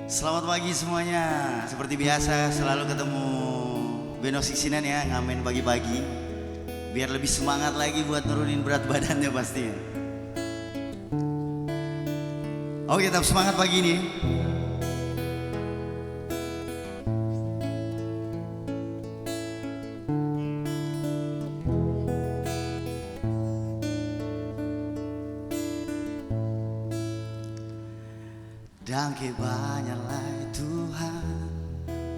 Selamat pagi semuanya. Seperti biasa selalu ketemu Beno Siksinan ya, ngamen pagi-pagi biar lebih semangat lagi buat nurunin berat badannya pastinya. Oke, tetap semangat pagi ini. Dangke banyaklah Tuhan,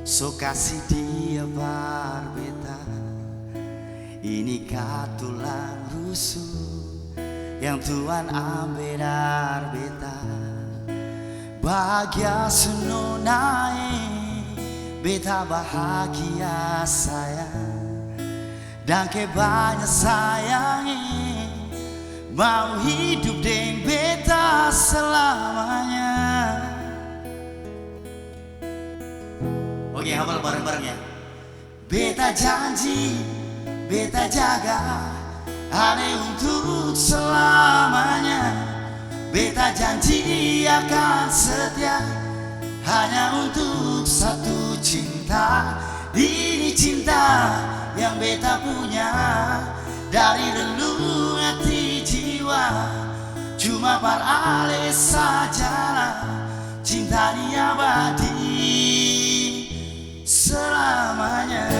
so kasih dia barbeta. Ini katulang rusuh yang Tuhan ambil beta. Bahagia seno naik, beta bahagia sayang. Dangke banyak sayangi, mau hidup dengan beta selamanya. Oke, hafal bareng-bareng ya. Beta janji, beta jaga hanya untuk selamanya. Beta janji akan setia hanya untuk satu cinta. Ini cinta yang beta punya dari relung hati jiwa. Cuma parale sajalah cinta ini abadi selamanya.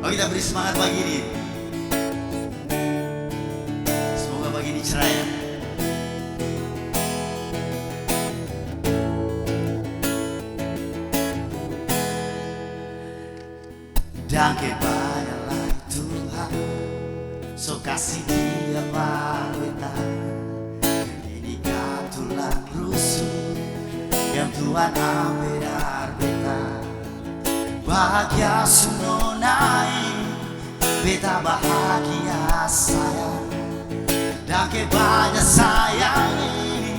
Oh, kita beri semangat pagi ini. Semoga pagi ini cerah ya. Dangke banyaklah Tuhan, so kasih dia barbeta. Ini katulang rusuh yang Tuhan ambil beta. Bahagia semua naik, beta bahagia sayang. Dangke banyak sayang ini,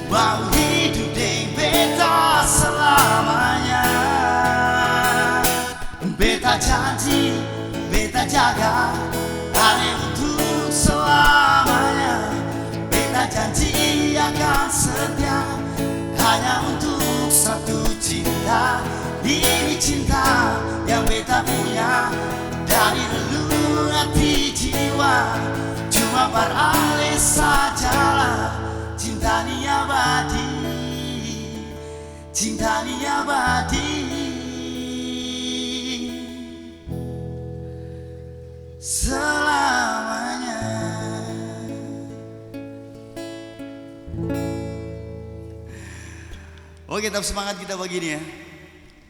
mau hidup dengan beta selamanya. Beta janji, beta jaga hanya untuk selamanya. Beta janji akan setia hanya untuk satu cinta. Ini cinta yang beta punya dari relung hati jiwa. Cuma parale sajalah cinta ini abadi, cinta ini abadi selamanya. Oke, tetap semangat kita pagi ini ya.